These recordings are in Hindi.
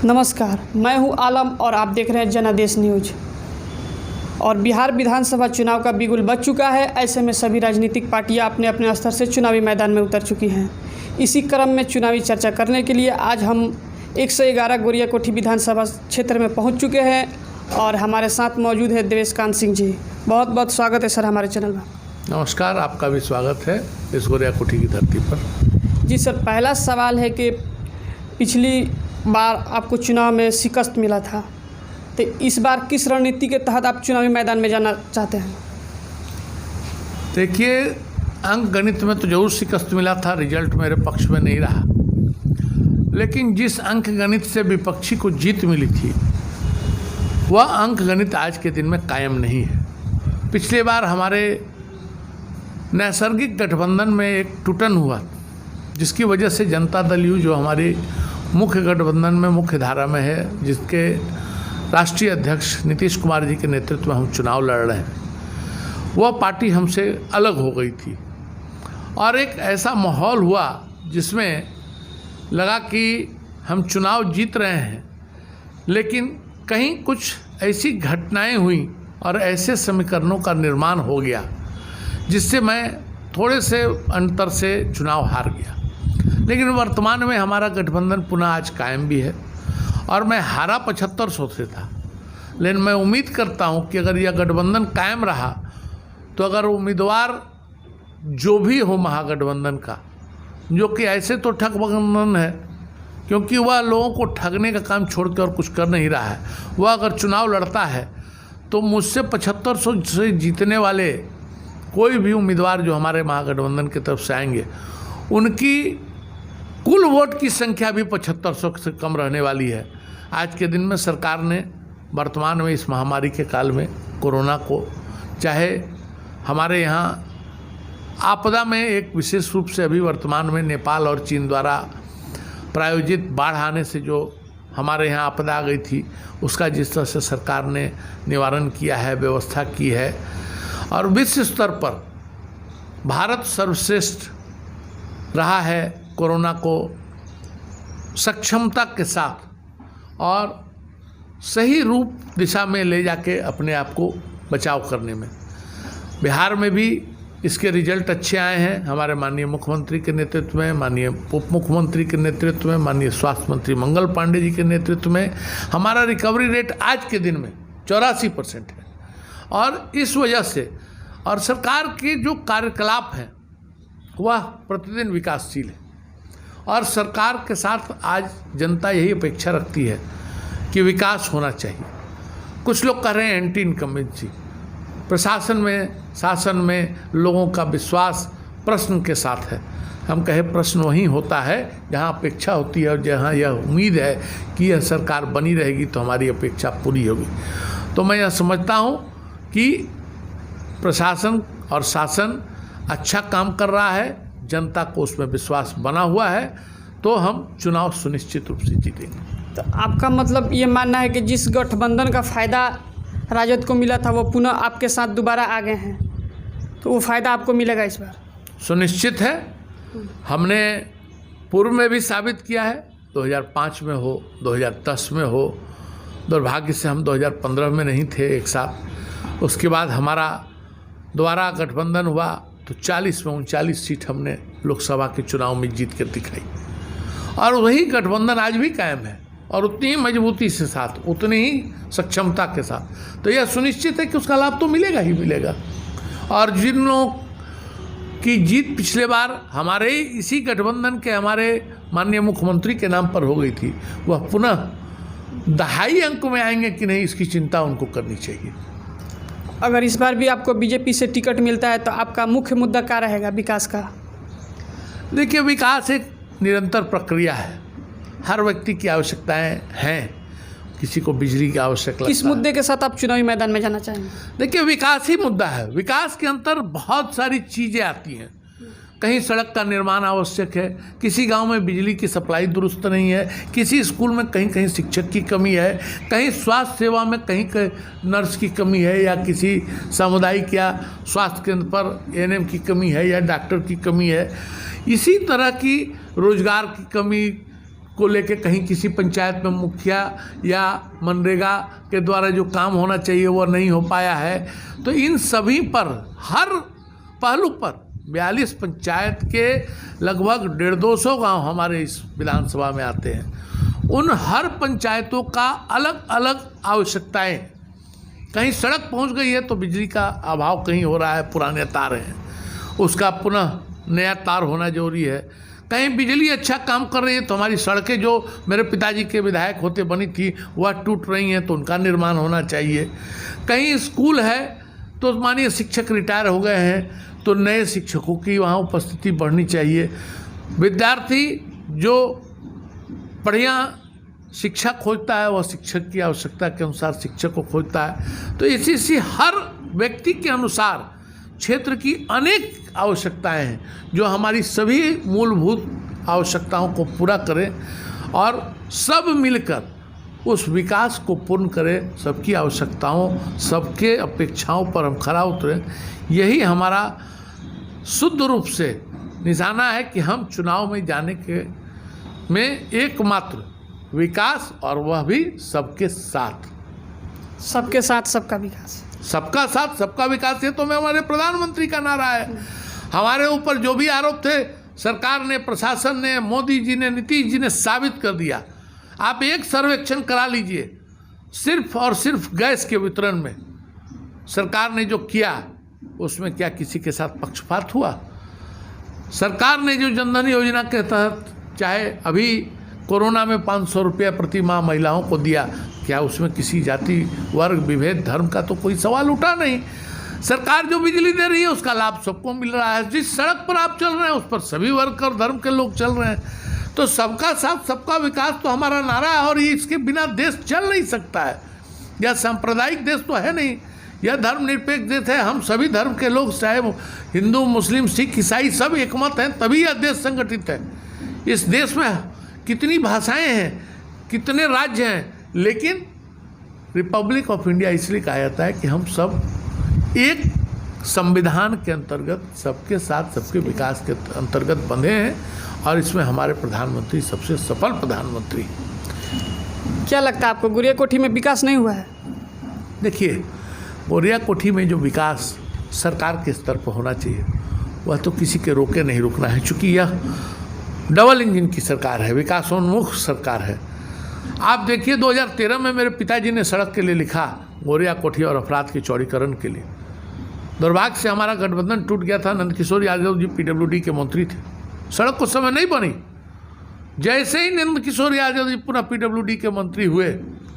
नमस्कार, मैं हूं आलम और आप देख रहे हैं जनादेश न्यूज। और बिहार विधानसभा चुनाव का बिगुल बज चुका है। ऐसे में सभी राजनीतिक पार्टियां अपने अपने स्तर से चुनावी मैदान में उतर चुकी हैं। इसी क्रम में चुनावी चर्चा करने के लिए आज हम 111 गोरिया कोठी विधानसभा क्षेत्र में पहुंच चुके हैं और हमारे साथ मौजूद है देवेशकांत सिंह जी। बहुत बहुत स्वागत है सर हमारे चैनल में। नमस्कार, आपका भी स्वागत है इस गोरिया कोठी की धरती पर। जी सर, पहला सवाल है कि पिछली बार आपको चुनाव में शिकस्त मिला था, तो इस बार किस रणनीति के तहत आप चुनावी मैदान में जाना चाहते हैं? देखिए, अंक गणित में तो जरूर शिकस्त मिला था, रिजल्ट मेरे पक्ष में नहीं रहा। लेकिन जिस अंक गणित से विपक्षी को जीत मिली थी वह अंक गणित आज के दिन में कायम नहीं है। पिछली बार हमारे नैसर्गिक गठबंधन में एक टूटन हुआ, जिसकी वजह से जनता दल यू जो हमारी मुख्य गठबंधन में मुख्य धारा में है, जिसके राष्ट्रीय अध्यक्ष नीतीश कुमार जी के नेतृत्व में हम चुनाव लड़ रहे हैं, वह पार्टी हमसे अलग हो गई थी। और एक ऐसा माहौल हुआ जिसमें लगा कि हम चुनाव जीत रहे हैं, लेकिन कहीं कुछ ऐसी घटनाएं हुई और ऐसे समीकरणों का निर्माण हो गया जिससे मैं थोड़े से अंतर से चुनाव हार गया। लेकिन वर्तमान में हमारा गठबंधन पुनः आज कायम भी है और मैं हारा 7500 से था। लेकिन मैं उम्मीद करता हूं कि अगर यह गठबंधन कायम रहा तो अगर उम्मीदवार जो भी हो महागठबंधन का, जो कि ऐसे तो ठगबंधन है क्योंकि वह लोगों को ठगने का काम छोड़कर और कुछ कर नहीं रहा है, वह अगर चुनाव लड़ता है तो मुझसे 7500 से जीतने वाले कोई भी उम्मीदवार जो हमारे महागठबंधन की तरफ से आएंगे, उनकी कुल वोट की संख्या भी 7500 से कम रहने वाली है। आज के दिन में सरकार ने वर्तमान में इस महामारी के काल में कोरोना को, चाहे हमारे यहाँ आपदा में एक विशेष रूप से अभी वर्तमान में नेपाल और चीन द्वारा प्रायोजित बाढ़ आने से जो हमारे यहाँ आपदा आ गई थी, उसका जिस तरह से सरकार ने निवारण किया है, व्यवस्था की है, और विश्व स्तर पर भारत सर्वश्रेष्ठ रहा है कोरोना को सक्षमता के साथ और सही रूप दिशा में ले जाके अपने आप को बचाव करने में। बिहार में भी इसके रिजल्ट अच्छे आए हैं। हमारे माननीय मुख्यमंत्री के नेतृत्व में, माननीय उप मुख्यमंत्री के नेतृत्व में, माननीय स्वास्थ्य मंत्री मंगल पांडे जी के नेतृत्व में हमारा रिकवरी रेट आज के दिन में 84% है। और इस वजह से और सरकार के जो कार्यकलाप हैं वह प्रतिदिन विकासशील है और सरकार के साथ आज जनता यही अपेक्षा रखती है कि विकास होना चाहिए। कुछ लोग कह रहे हैं एंटी इनकम्बेंसी। प्रशासन में, शासन में लोगों का विश्वास प्रश्न के साथ है। हम कहे प्रश्न वहीं होता है जहां अपेक्षा होती है और जहां यह उम्मीद है कि यह सरकार बनी रहेगी तो हमारी अपेक्षा पूरी होगी। तो मैं यह समझता हूं कि प्रशासन और शासन अच्छा काम कर रहा है, जनता को उसमें विश्वास बना हुआ है, तो हम चुनाव सुनिश्चित रूप से जीतेंगे। तो आपका मतलब ये मानना है कि जिस गठबंधन का फ़ायदा राजद को मिला था वो पुनः आपके साथ दोबारा आ गए हैं, तो वो फ़ायदा आपको मिलेगा इस बार? सुनिश्चित है। हमने पूर्व में भी साबित किया है, 2005 में हो, 2010 में हो। दुर्भाग्य से हम 2015 में नहीं थे एक साथ। उसके बाद हमारा दोबारा गठबंधन हुआ तो 40 में 39 सीट हमने लोकसभा के चुनाव में जीत कर दिखाई। और वही गठबंधन आज भी कायम है और उतनी ही मजबूती से साथ, उतनी ही सक्षमता के साथ। तो यह सुनिश्चित है कि उसका लाभ तो मिलेगा ही मिलेगा। और जिन लोगों की जीत पिछले बार हमारे इसी गठबंधन के हमारे माननीय मुख्यमंत्री के नाम पर हो गई थी, वह पुनः दहाई अंक में आएंगे कि नहीं, इसकी चिंता उनको करनी चाहिए। अगर इस बार भी आपको बीजेपी से टिकट मिलता है तो आपका मुख्य मुद्दा क्या रहेगा विकास का? देखिए, विकास एक निरंतर प्रक्रिया है। हर व्यक्ति की आवश्यकताएं हैं। किसी को बिजली की आवश्यकता, किस मुद्दे के साथ आप चुनावी मैदान में जाना चाहेंगे? देखिए, विकास ही मुद्दा है। विकास के अंतर बहुत सारी चीज़ें आती हैं। कहीं सड़क का निर्माण आवश्यक है, किसी गांव में बिजली की सप्लाई दुरुस्त नहीं है, किसी स्कूल में कहीं कहीं शिक्षक की कमी है, कहीं स्वास्थ्य सेवा में कहीं कहीं नर्स की कमी है, या किसी सामुदायिक या स्वास्थ्य केंद्र पर एएनएम की कमी है या डॉक्टर की कमी है। इसी तरह की रोजगार की कमी, को लेके कहीं किसी पंचायत में मुखिया या मनरेगा के द्वारा जो काम होना चाहिए वो नहीं हो पाया है। तो इन सभी पर हर पहलू पर 42 पंचायत के लगभग 150 गांव हमारे इस विधानसभा में आते हैं। उन हर पंचायतों का अलग अलग आवश्यकताएं, कहीं सड़क पहुंच गई है तो बिजली का अभाव कहीं हो रहा है, पुराने तार हैं, उसका पुनः नया तार होना जरूरी है। कहीं बिजली अच्छा काम कर रही है तो हमारी सड़कें जो मेरे पिताजी के विधायक होते बनी थी वह टूट रही हैं तो उनका निर्माण होना चाहिए। कहीं स्कूल है तो मानिए शिक्षक रिटायर हो गए हैं तो नए शिक्षकों की वहाँ उपस्थिति बढ़नी चाहिए। विद्यार्थी जो बढ़िया शिक्षा खोजता है वह शिक्षक की आवश्यकता के अनुसार शिक्षक को खोजता है। तो इसी हर व्यक्ति के अनुसार क्षेत्र की अनेक आवश्यकताएं हैं जो हमारी सभी मूलभूत आवश्यकताओं को पूरा करें और सब मिलकर उस विकास को पूर्ण करें। सबकी आवश्यकताओं, सबके अपेक्षाओं पर हम खरा उतरें, यही हमारा शुद्ध रूप से निशाना है कि हम चुनाव में जाने के में एकमात्र विकास, और वह भी सबके साथ। सबके साथ सबका विकास, सबका साथ सबका विकास, ये तो मैं हमारे प्रधानमंत्री का नारा है। हमारे ऊपर जो भी आरोप थे सरकार ने, प्रशासन ने, मोदी जी ने, नीतीश जी ने साबित कर दिया। आप एक सर्वेक्षण करा लीजिए, सिर्फ और सिर्फ गैस के वितरण में सरकार ने जो किया उसमें क्या किसी के साथ पक्षपात हुआ? सरकार ने जो जनधन योजना के तहत चाहे अभी कोरोना में 500 रुपया प्रति माह महिलाओं को दिया, क्या उसमें किसी जाति, वर्ग, विभेद, धर्म का तो कोई सवाल उठा नहीं। सरकार जो बिजली दे रही है उसका लाभ सबको मिल रहा है। जिस सड़क पर आप चल रहे हैं उस पर सभी वर्ग और धर्म के लोग चल रहे हैं। तो सबका साथ सबका विकास तो हमारा नारा है और इसके बिना देश चल नहीं सकता है। यह सांप्रदायिक देश तो है नहीं, यह धर्मनिरपेक्ष देश है। हम सभी धर्म के लोग, चाहे हिंदू, मुस्लिम, सिख, ईसाई, सब एकमत हैं, तभी यह देश संगठित है। इस देश में कितनी भाषाएं हैं, कितने राज्य हैं, लेकिन रिपब्लिक ऑफ इंडिया इसलिए कहा जाता है कि हम सब एक संविधान के अंतर्गत सबके साथ सबके विकास के अंतर्गत बंधे हैं और इसमें हमारे प्रधानमंत्री सबसे सफल प्रधानमंत्री। क्या लगता है आपको गुड़िया कोठी में विकास नहीं हुआ है? देखिए, गुड़िया कोठी में जो विकास सरकार के स्तर पर होना चाहिए वह तो किसी के रोके नहीं रुकना है, चूँकि यह डबल इंजन की सरकार है, विकासोन्मुख सरकार है। आप देखिए 2013 में मेरे पिताजी ने सड़क के लिए लिखा, गोरिया कोठी और अपराध के चौड़ीकरण के लिए। दुर्भाग्य से हमारा गठबंधन टूट गया था। नंदकिशोर यादव जी पीडब्ल्यूडी के मंत्री थे, सड़क उस समय नहीं बनी। जैसे ही नंदकिशोर यादव जी पुनः पीडब्ल्यूडी के मंत्री हुए,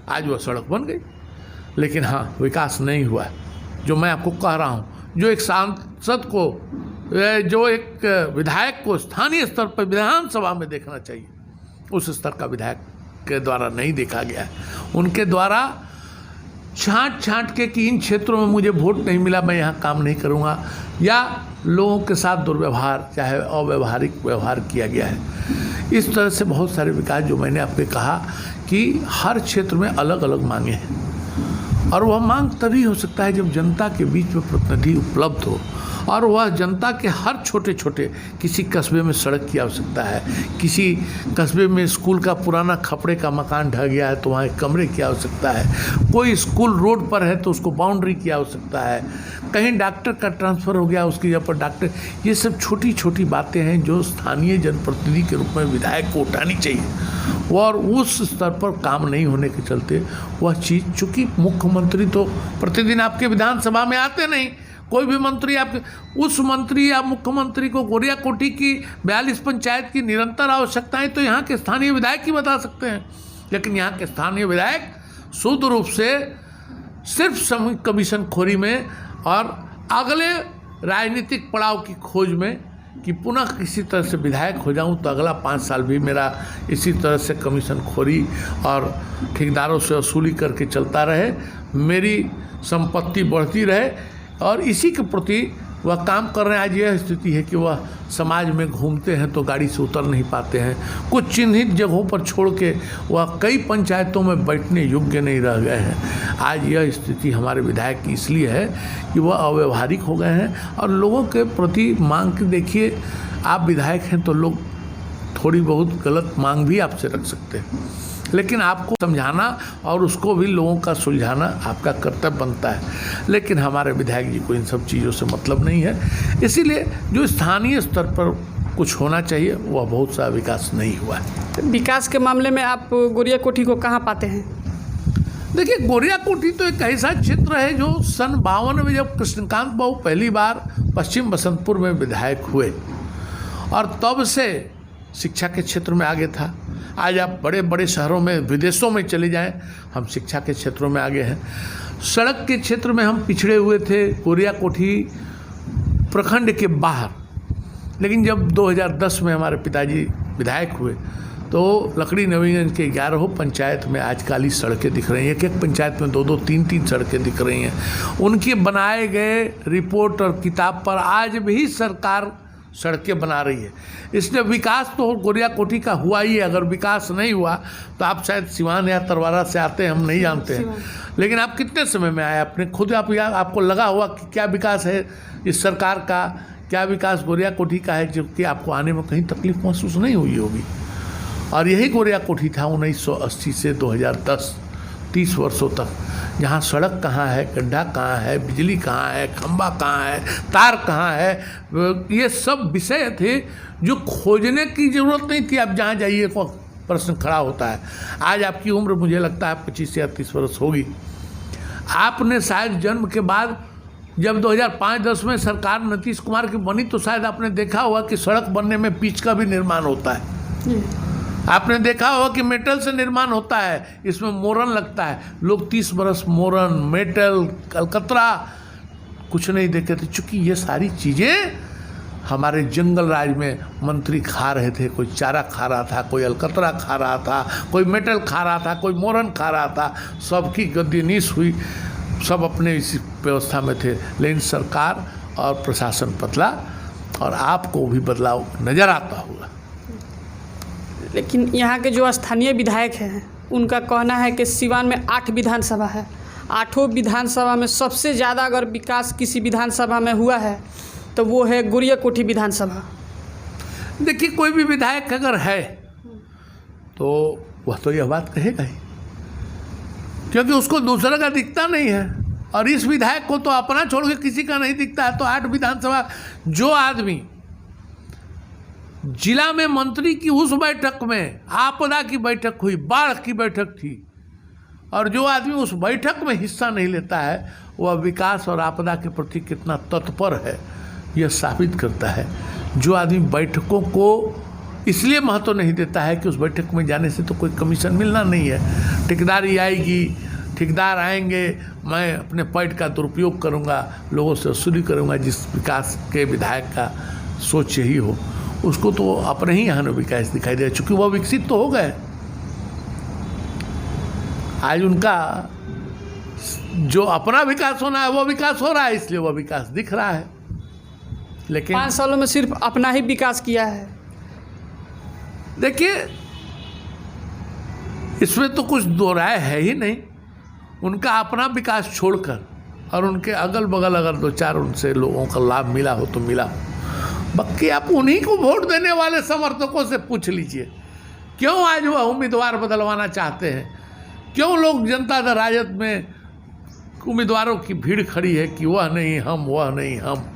आज वह सड़क बन गई। लेकिन हाँ, विकास नहीं हुआ। जो मैं आपको कह रहा हूँ, जो एक सांसद को, जो एक विधायक को स्थानीय स्तर पर विधानसभा में देखना चाहिए, उस स्तर का विधायक के द्वारा नहीं देखा गया है। उनके द्वारा छांट के कि इन क्षेत्रों में मुझे वोट नहीं मिला, मैं यहाँ काम नहीं करूँगा, या लोगों के साथ दुर्व्यवहार, चाहे अव्यवहारिक व्यवहार किया गया है। इस तरह से बहुत सारे विकास, जो मैंने आपको कहा कि हर क्षेत्र में अलग अलग मांगे हैं, और वह मांग तभी हो सकता है जब जनता के बीच में प्रतिनिधि उपलब्ध हो, और वह जनता के हर छोटे छोटे, किसी कस्बे में सड़क की आवश्यकता है, किसी कस्बे में स्कूल का पुराना खपड़े का मकान ढह गया है तो वहाँ एक कमरे की आवश्यकता है, कोई स्कूल रोड पर है तो उसको बाउंड्री की आवश्यकता है, कहीं डॉक्टर का ट्रांसफ़र हो गया उसकी जगह पर डॉक्टर। ये सब छोटी छोटी बातें हैं जो स्थानीय जनप्रतिनिधि के रूप में विधायक को उठानी चाहिए, और उस स्तर पर काम नहीं होने के चलते वह चीज़, चूँकि मुख्यमंत्री तो प्रतिदिन आपके विधानसभा में आते नहीं, कोई भी मंत्री आपके, उस मंत्री या मुख्यमंत्री को गोरिया कोठी की 42 पंचायत की निरंतर आवश्यकताएं तो यहाँ के स्थानीय विधायक ही बता सकते हैं। लेकिन यहाँ के स्थानीय विधायक शुद्ध रूप से सिर्फ सामूहिक कमीशन खोरी में और अगले राजनीतिक पड़ाव की खोज में कि पुनः किसी तरह से विधायक हो जाऊं तो अगला 5 साल भी मेरा इसी तरह से कमीशन खोरी और ठेकेदारों से वसूली करके चलता रहे, मेरी संपत्ति बढ़ती रहे, और इसी के प्रति वह काम कर रहे हैं। आज यह स्थिति है कि वह समाज में घूमते हैं तो गाड़ी से उतर नहीं पाते हैं, कुछ चिन्हित जगहों पर छोड़ के वह कई पंचायतों में बैठने योग्य नहीं रह गए हैं। आज यह स्थिति हमारे विधायक की इसलिए है कि वह अव्यवहारिक हो गए हैं, और लोगों के प्रति मांग के, देखिए आप विधायक हैं तो लोग थोड़ी बहुत गलत मांग भी आपसे रख सकते हैं, लेकिन आपको समझाना और उसको भी लोगों का सुलझाना आपका कर्तव्य बनता है। लेकिन हमारे विधायक जी को इन सब चीज़ों से मतलब नहीं है, इसीलिए जो स्थानीय स्तर पर कुछ होना चाहिए वह बहुत सा विकास नहीं हुआ है। विकास के मामले में आप गोरिया कोठी को कहाँ पाते हैं? देखिए, गोरिया कोठी तो एक ऐसा क्षेत्र है जो सन 52 में जब कृष्णकांत बाबू पहली बार पश्चिम बसंतपुर में विधायक हुए और तब से शिक्षा के क्षेत्र में आगे था। आज आप बड़े बड़े शहरों में, विदेशों में चले जाएं, हम शिक्षा के क्षेत्रों में आगे हैं। सड़क के क्षेत्र में हम पिछड़े हुए थे गोरिया कोठी प्रखंड के बाहर, लेकिन जब 2010 में हमारे पिताजी विधायक हुए तो लकड़ी नवीगंज के 11 पंचायत में आज काली सड़कें दिख रही हैं। एक एक पंचायत में 2-2, 3-3 सड़कें दिख रही हैं। उनके बनाए गए रिपोर्ट और किताब पर आज भी सरकार सड़कें बना रही है। इसलिए विकास तो गोरिया कोठी का हुआ ही है। अगर विकास नहीं हुआ तो आप शायद सिवान या तरवारा से आते हैं, हम नहीं जानते हैं, लेकिन आप कितने समय में आए? अपने खुद आपको लगा हुआ कि क्या विकास है इस सरकार का, क्या विकास गोरिया कोठी का है, जबकि आपको आने में कहीं तकलीफ महसूस नहीं हुई होगी। और यही गोरिया कोठी था 1980 से 2010, 30 वर्षों तक, जहाँ सड़क कहाँ है, गड्ढा कहाँ है, बिजली कहाँ है, खंबा कहाँ है, तार कहाँ है, ये सब विषय थे जो खोजने की ज़रूरत नहीं थी। आप जहाँ जाइए को प्रश्न खड़ा होता है। आज आपकी उम्र मुझे लगता है 25 या 30 वर्ष होगी। आपने शायद जन्म के बाद जब 2005-10 में सरकार नीतीश कुमार की बनी तो शायद आपने देखा होगा कि सड़क बनने में पिच का भी निर्माण होता है। आपने देखा होगा कि मेटल से निर्माण होता है, इसमें मोरन लगता है। लोग 30 बरस मोरन, मेटल, अलकतरा कुछ नहीं देखे थे, चूँकि ये सारी चीज़ें हमारे जंगल राज में मंत्री खा रहे थे। कोई चारा खा रहा था, कोई अलकतरा खा रहा था, कोई मेटल खा रहा था, कोई मोरन खा रहा था। सबकी गद्दीनीश हुई, सब अपने इसी व्यवस्था में थे। लेकिन सरकार और प्रशासन बदला और आपको भी बदलाव नज़र आता होगा। लेकिन यहाँ के जो स्थानीय विधायक हैं उनका कहना है कि सिवान में 8 विधानसभा है, 8 विधानसभा में सबसे ज़्यादा अगर विकास किसी विधानसभा में हुआ है तो वो है गोरिया कोठी विधानसभा। देखिए, कोई भी विधायक अगर है तो वह तो यह बात कहेगा ही, क्योंकि उसको दूसरा का दिखता नहीं है। और इस विधायक को तो अपना छोड़ के किसी का नहीं दिखता है। तो 8 विधानसभा, जो आदमी जिला में मंत्री की उस बैठक में, आपदा की बैठक हुई, बाढ़ की बैठक थी, और जो आदमी उस बैठक में हिस्सा नहीं लेता है वह विकास और आपदा के प्रति कितना तत्पर है, यह साबित करता है। जो आदमी बैठकों को इसलिए महत्व नहीं देता है कि उस बैठक में जाने से तो कोई कमीशन मिलना नहीं है, ठेकेदारी आएगी, ठेकेदार आएंगे, मैं अपने पद का दुरुपयोग करूंगा, लोगों से वसूली करूंगा। जिस विकास के विधायक का सोच यही हो, उसको तो अपने ही यहाँ विकास दिखाई दे, चूँकि वह विकसित तो हो गए। आज उनका जो अपना विकास होना है वो विकास हो रहा है, इसलिए वह विकास दिख रहा है। लेकिन 5 सालों में सिर्फ अपना ही विकास किया है। देखिए, इसमें तो कुछ दो राय है ही नहीं। उनका अपना विकास छोड़कर और उनके अगल बगल अगर 2-4 उनसे लोगों का लाभ मिला हो तो मिला हो। बाकी आप उन्हीं को वोट देने वाले समर्थकों से पूछ लीजिए, क्यों आज वह उम्मीदवार बदलवाना चाहते हैं, क्यों लोग जनता दल राजद में उम्मीदवारों की भीड़ खड़ी है कि वह नहीं हम, वह नहीं हम।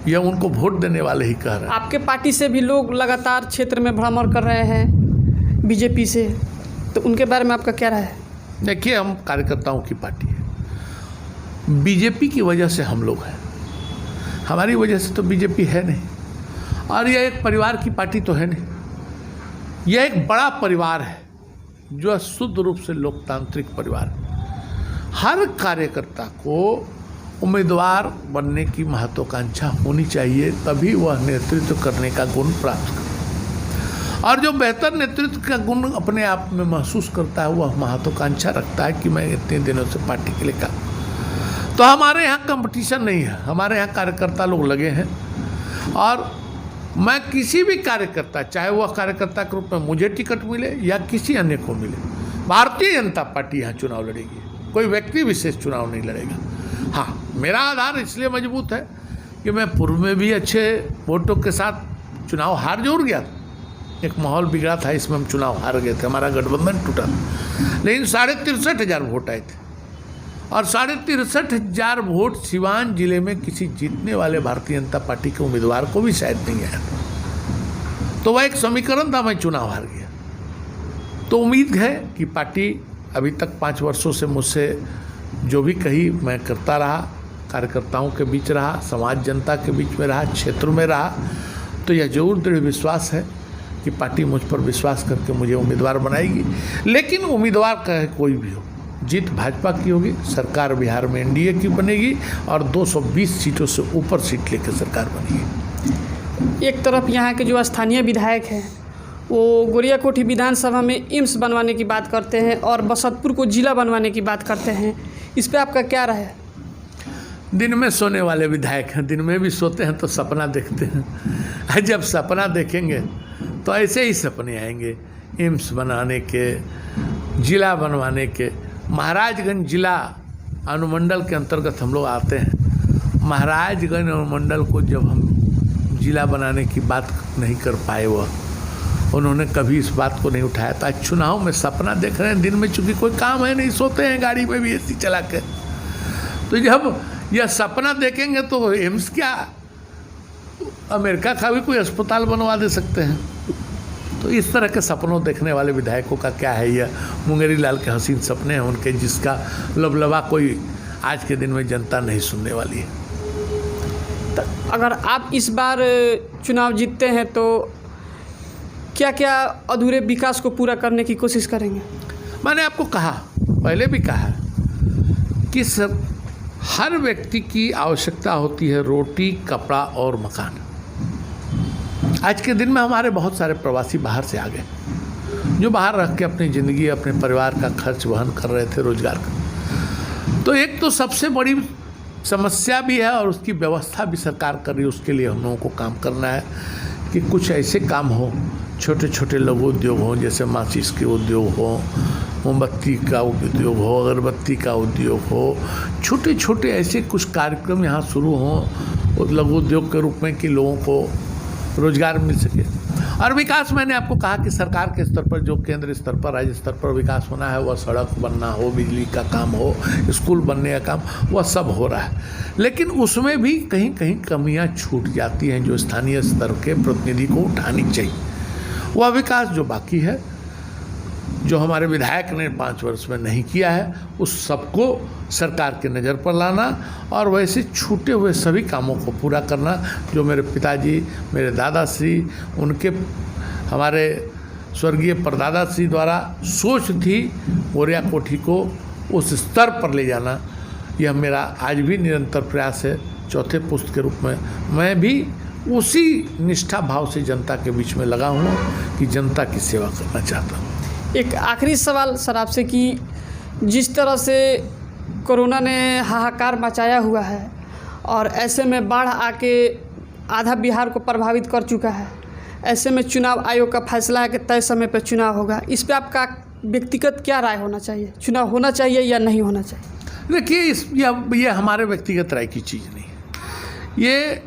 यह उनको वोट देने वाले ही कह रहे हैं। आपके पार्टी से भी लोग लगातार क्षेत्र में भ्रमण कर रहे हैं बीजेपी से, तो उनके बारे में आपका क्या राय है? देखिए, हम कार्यकर्ताओं की पार्टी है। बीजेपी की वजह से हम लोग हैं, हमारी वजह से तो बीजेपी है नहीं। और यह एक परिवार की पार्टी तो है नहीं, यह एक बड़ा परिवार है जो शुद्ध रूप से लोकतांत्रिक परिवार है। हर कार्यकर्ता को उम्मीदवार बनने की महत्वाकांक्षा होनी चाहिए, तभी वह नेतृत्व करने का गुण प्राप्त करे। और जो बेहतर नेतृत्व का गुण अपने आप में महसूस करता है वह महत्वाकांक्षा रखता है कि मैं इतने दिनों से पार्टी के लिए काम। तो हमारे यहाँ कंपटीशन नहीं है, हमारे यहाँ कार्यकर्ता लोग लगे हैं। और मैं किसी भी कार्यकर्ता, चाहे वह कार्यकर्ता के रूप में मुझे टिकट मिले या किसी अन्य को मिले, भारतीय जनता पार्टी यहाँ चुनाव लड़ेगी, कोई व्यक्ति विशेष चुनाव नहीं लड़ेगा। हाँ, मेरा आधार इसलिए मजबूत है कि मैं पूर्व में भी अच्छे वोटों के साथ चुनाव हार जरूर गया, एक माहौल बिगड़ा था, इसमें हम चुनाव हार गए थे, हमारा गठबंधन टूटा। लेकिन 63,500 वोट आए थे और 63,500 वोट सिवान जिले में किसी जीतने वाले भारतीय जनता पार्टी के उम्मीदवार को भी शायद नहीं आया। तो वह एक समीकरण था, मैं चुनाव हार गया। तो उम्मीद है कि पार्टी अभी तक 5 वर्षों से मुझसे जो भी कही मैं करता रहा, कार्यकर्ताओं के बीच रहा, समाज जनता के बीच में रहा, क्षेत्र में रहा। तो यह जरूर दृढ़ विश्वास है कि पार्टी मुझ पर विश्वास करके मुझे उम्मीदवार बनाएगी। लेकिन उम्मीदवार कहे कोई भी हो, जीत भाजपा की होगी, सरकार बिहार में एनडीए की बनेगी और 220 सीटों से ऊपर सीट लेकर सरकार बनेगी। एक तरफ यहाँ के जो स्थानीय विधायक हैं वो गोरियाकोठी विधानसभा में एम्स बनवाने की बात करते हैं और बसंतपुर को जिला बनवाने की बात करते हैं, इस पे आपका क्या राय है? दिन में सोने वाले विधायक हैं, दिन में भी सोते हैं तो सपना देखते हैं। जब सपना देखेंगे तो ऐसे ही सपने आएंगे, एम्स बनाने के, जिला बनवाने के। महाराजगंज जिला अनुमंडल के अंतर्गत हम लोग आते हैं। महाराजगंज अनुमंडल को जब हम जिला बनाने की बात नहीं कर पाए, उन्होंने कभी इस बात को नहीं उठाया था। चुनाव में सपना देख रहे हैं, दिन में चूंकि कोई काम है नहीं, सोते हैं गाड़ी में भी एसी चला के। तो जब यह सपना देखेंगे तो एम्स क्या, अमेरिका का भी कोई अस्पताल बनवा दे सकते हैं। तो इस तरह के सपनों देखने वाले विधायकों का क्या है, यह मुंगेरी लाल के हसीन सपने हैं उनके, जिसका लबलबा कोई आज के दिन में जनता नहीं सुनने वाली है। तो अगर आप इस बार चुनाव जीतते हैं तो क्या क्या अधूरे विकास को पूरा करने की कोशिश करेंगे? मैंने आपको कहा, पहले भी कहा कि हर व्यक्ति की आवश्यकता होती है रोटी, कपड़ा और मकान। आज के दिन में हमारे बहुत सारे प्रवासी बाहर से आ गए, जो बाहर रह के अपनी ज़िंदगी, अपने परिवार का खर्च वहन कर रहे थे, रोजगार का। तो एक तो सबसे बड़ी समस्या भी है और उसकी व्यवस्था भी सरकार कर रही है। उसके लिए हम लोगों को काम करना है कि कुछ ऐसे काम हो, छोटे छोटे लघु उद्योग हों, जैसे माचिस के उद्योग हो, मोमबत्ती का उद्योग हो, अगरबत्ती का उद्योग हो, छोटे छोटे ऐसे कुछ कार्यक्रम यहाँ शुरू हों लघु उद्योग के रूप में कि लोगों को रोजगार मिल सके। और विकास, मैंने आपको कहा कि सरकार के स्तर पर जो केंद्र स्तर पर, राज्य स्तर पर विकास होना है, वह सड़क बनना हो, बिजली का काम हो, स्कूल बनने का काम, वह सब हो रहा है। लेकिन उसमें भी कहीं कहीं कमियां छूट जाती हैं जो स्थानीय स्तर के प्रतिनिधि को उठानी चाहिए। वह विकास जो बाकी है, जो हमारे विधायक ने 5 वर्ष में नहीं किया है, उस सबको सरकार के नज़र पर लाना और वैसे छूटे हुए सभी कामों को पूरा करना जो मेरे पिताजी, मेरे दादाश्री, उनके हमारे स्वर्गीय परदादाश्री द्वारा सोच थी, गोरियाकोठी को उस स्तर पर ले जाना, यह मेरा आज भी निरंतर प्रयास है। चौथे पुस्त के रूप में मैं भी उसी निष्ठा भाव से जनता के बीच में लगा हूँ कि जनता की सेवा करना चाहता हूँ। एक आखिरी सवाल सर आपसे कि जिस तरह से कोरोना ने हाहाकार मचाया हुआ है और ऐसे में बाढ़ आके आधा बिहार को प्रभावित कर चुका है, ऐसे में चुनाव आयोग का फैसला है कि तय समय पर चुनाव होगा, इस पे आपका व्यक्तिगत क्या राय होना चाहिए? चुनाव होना चाहिए या नहीं होना चाहिए? देखिए, ये हमारे व्यक्तिगत राय की चीज़ नहीं है। ये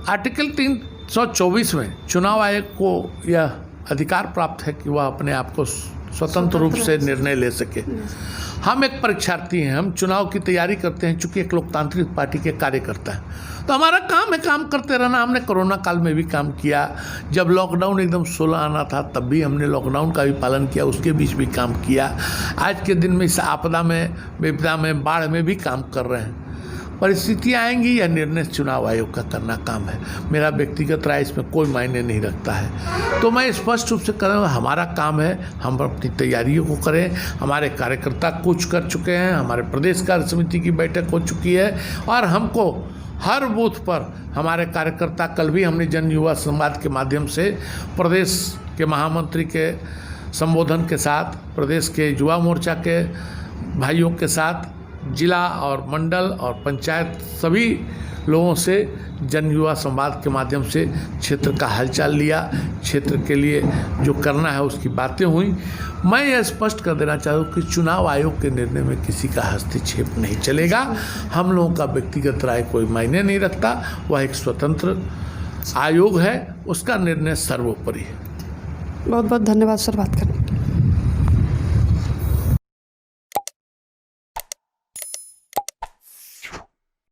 आर्टिकल 324 में चुनाव आयोग को यह अधिकार प्राप्त है कि वह अपने आप को स्वतंत्र रूप से निर्णय ले सके। हम एक परीक्षार्थी हैं, हम चुनाव की तैयारी करते हैं, चूँकि एक लोकतांत्रिक पार्टी के कार्यकर्ता हैं, तो हमारा काम है काम करते रहना। हमने कोरोना काल में भी काम किया, जब लॉकडाउन एकदम 16 आना था तब भी हमने लॉकडाउन का भी पालन किया, उसके बीच भी काम किया। आज के दिन में इस आपदा में, विपदा में, बाढ़ में भी काम कर रहे हैं। परिस्थितियाँ आएंगी, यह निर्णय चुनाव आयोग का करना काम है। मेरा व्यक्तिगत राय इसमें कोई मायने नहीं रखता है। तो मैं स्पष्ट रूप से कह रहा हूँ, हमारा काम है हम अपनी तैयारियों को करें। हमारे कार्यकर्ता कुछ कर चुके हैं, हमारे प्रदेश कार्य समिति की बैठक हो चुकी है और हमको हर बूथ पर हमारे कार्यकर्ता, कल भी हमने जन युवा संवाद के माध्यम से प्रदेश के महामंत्री के संबोधन के साथ, प्रदेश के युवा मोर्चा के भाइयों के साथ, जिला और मंडल और पंचायत सभी लोगों से जन युवा संवाद के माध्यम से क्षेत्र का हालचाल लिया, क्षेत्र के लिए जो करना है उसकी बातें हुई। मैं यह स्पष्ट कर देना चाहता हूँ कि चुनाव आयोग के निर्णय में किसी का हस्तक्षेप नहीं चलेगा। हम लोगों का व्यक्तिगत राय कोई मायने नहीं रखता, वह एक स्वतंत्र आयोग है, उसका निर्णय सर्वोपरि है। बहुत बहुत धन्यवाद सर बात करने के लिए।